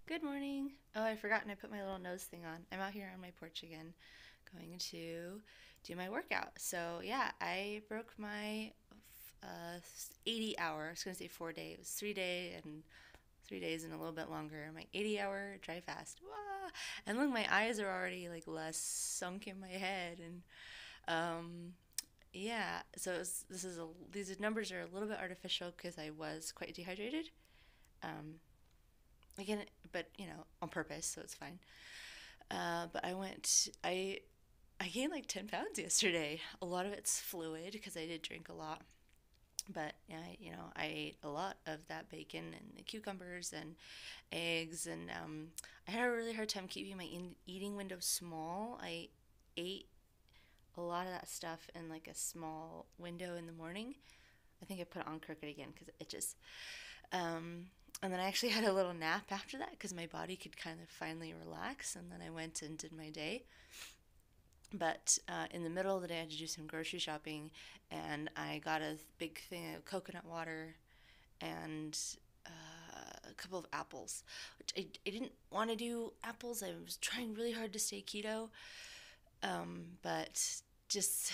Good morning. Oh, I forgot I put my little nose thing on. I'm out here on my porch again, going to do my workout. So, yeah, I broke my 80 hour, I was going to say 4 day. It was 3 day and 3 days and a little bit longer. My 80-hour dry fast. Wah! And look, my eyes are already like less sunk in my head. And yeah, so these numbers are a little bit artificial because I was quite dehydrated. Um, Again, but on purpose, so it's fine. But I gained like 10 pounds yesterday. A lot of it's fluid because I did drink a lot. But yeah, I ate a lot of that bacon and the cucumbers and eggs, and I had a really hard time keeping my eating window small. I ate a lot of that stuff in like a small window in the morning. I think I put it on crooked again because it itches. Um, and then I actually had a little nap after that because my body could kind of finally relax. And then I went and did my day. But in the middle of the day, I had to do some grocery shopping, and I got a big thing of coconut water and a couple of apples. Which I didn't want to do apples. I was trying really hard to stay keto, but just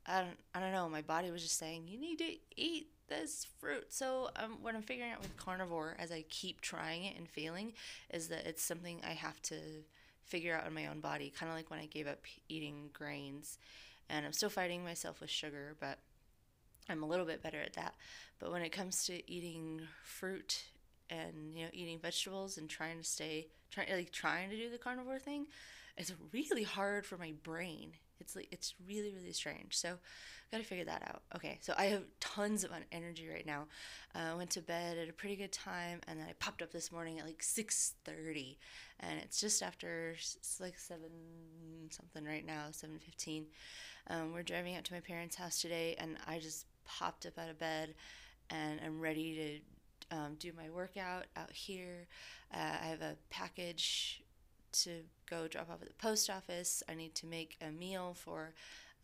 I don't know. My body was just saying you need to eat this fruit. So what I'm figuring out with carnivore, as I keep trying it and failing, is that it's something I have to figure out in my own body. Kind of like when I gave up eating grains, and I'm still fighting myself with sugar, but I'm a little bit better at that. But when it comes to eating fruit and eating vegetables and trying to do the carnivore thing, it's really hard for my brain. It's really really strange. So got to figure that out. Okay, so I have tons of energy right now. I went to bed at a pretty good time, and then I popped up this morning at like 6:30, and it's just after it's like 7 something right now, 7:15. We're driving out to my parents' house today, and I just popped up out of bed, and I'm ready to do my workout out here. I have a package to go drop off at the post office. I need to make a meal for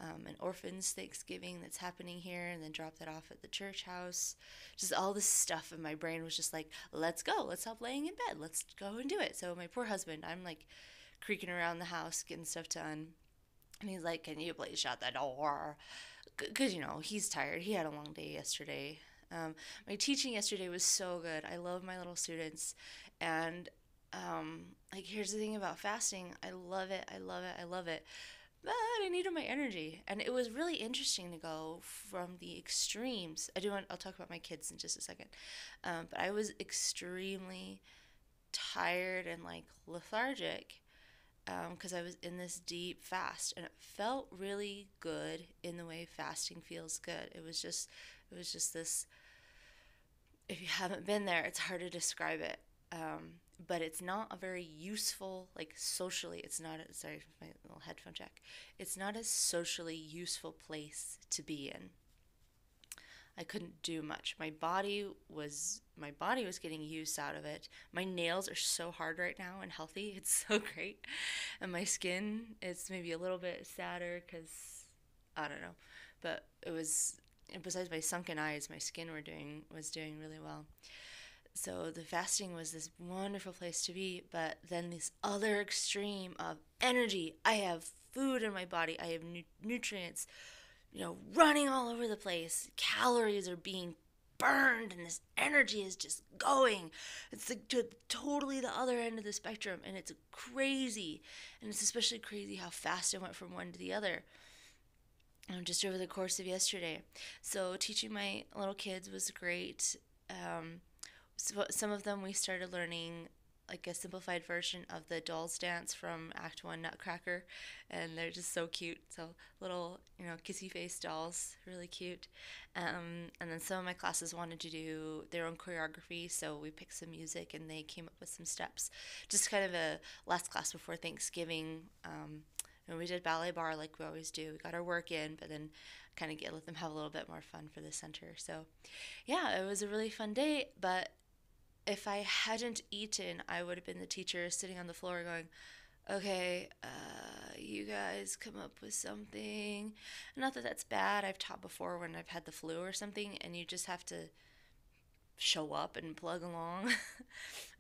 an orphan's Thanksgiving that's happening here, and then drop that off at the church house. Just all this stuff, and my brain was just like, let's go, let's stop laying in bed, let's go and do it. So my poor husband, I'm like creaking around the house getting stuff done, and he's like, can you please shut the door? Because he's tired. He had a long day yesterday. My teaching yesterday was so good. I love my little students, and like, here's the thing about fasting. I love it. I love it. I love it. But I needed my energy, and it was really interesting to go from the extremes. I'll talk about my kids in just a second. But I was extremely tired and like lethargic because I was in this deep fast, and it felt really good in the way fasting feels good. It was just this. If you haven't been there, it's hard to describe it. But it's not a very useful, like socially. It's not. Sorry, my little headphone check. It's not a socially useful place to be in. I couldn't do much. My body was getting use out of it. My nails are so hard right now and healthy. It's so great. And my skin, it's maybe a little bit sadder cuz I don't know. But it was besides my sunken eyes, my skin was doing really well. So the fasting was this wonderful place to be, but then this other extreme of energy. I have food in my body. I have nutrients running all over the place. Calories are being burned, and this energy is just going. It's like totally the other end of the spectrum, and it's crazy. And it's especially crazy how fast I went from one to the other. Just over the course of yesterday. So teaching my little kids was great. So some of them we started learning like a simplified version of the dolls dance from Act One Nutcracker, and they're just so cute. So little, kissy face dolls, really cute. And then some of my classes wanted to do their own choreography, so we picked some music and they came up with some steps. Just kind of a last class before Thanksgiving. And we did ballet bar like we always do. We got our work in, but then kind of let them have a little bit more fun for the center. So, yeah, it was a really fun day. But if I hadn't eaten, I would have been the teacher sitting on the floor going, okay, you guys come up with something. Not that that's bad. I've taught before when I've had the flu or something, and you just have to show up and plug along.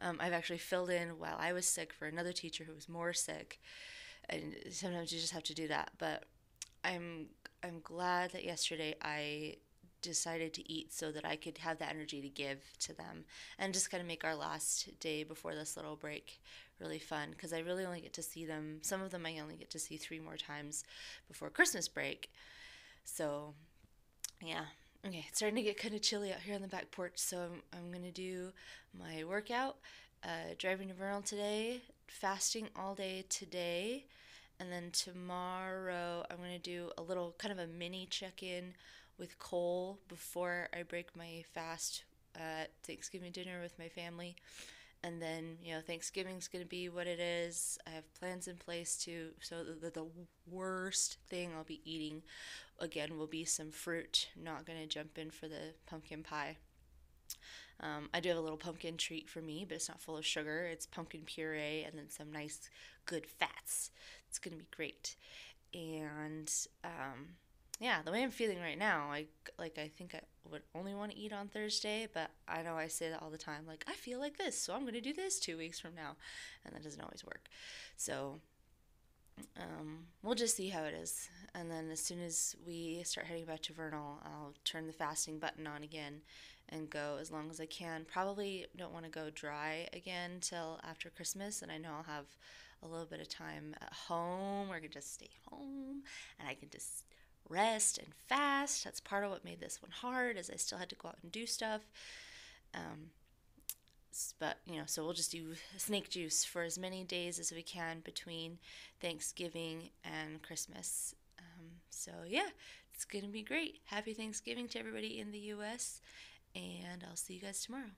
I've actually filled in while I was sick for another teacher who was more sick, and sometimes you just have to do that. But I'm I'm glad that yesterday I decided to eat so that I could have that energy to give to them and just kind of make our last day before this little break really fun because I really only get to see them. Some of them I only get to see 3 more times before Christmas break. So yeah. Okay, it's starting to get kind of chilly out here on the back porch, so I'm gonna do my workout, driving to Vernal today, fasting all day today, and then tomorrow I'm gonna do a little kind of a mini check-in with Cole before I break my fast at Thanksgiving dinner with my family. And then, Thanksgiving's going to be what it is. I have plans in place so the worst thing I'll be eating again will be some fruit. Not going to jump in for the pumpkin pie. I do have a little pumpkin treat for me, but it's not full of sugar. It's pumpkin puree and then some nice, good fats. It's going to be great. And yeah, the way I'm feeling right now, I think I would only want to eat on Thursday, but I know I say that all the time. Like, I feel like this, so I'm going to do this 2 weeks from now. And that doesn't always work. So we'll just see how it is. And then as soon as we start heading back to Vernal, I'll turn the fasting button on again and go as long as I can. Probably don't want to go dry again till after Christmas, and I know I'll have a little bit of time at home where I can just stay home and I can just rest and fast. That's part of what made this one hard, is I still had to go out and do stuff. Um, but so we'll just do snake juice for as many days as we can between Thanksgiving and Christmas. So yeah, it's gonna be great. Happy Thanksgiving to everybody in the U.S., and I'll see you guys tomorrow.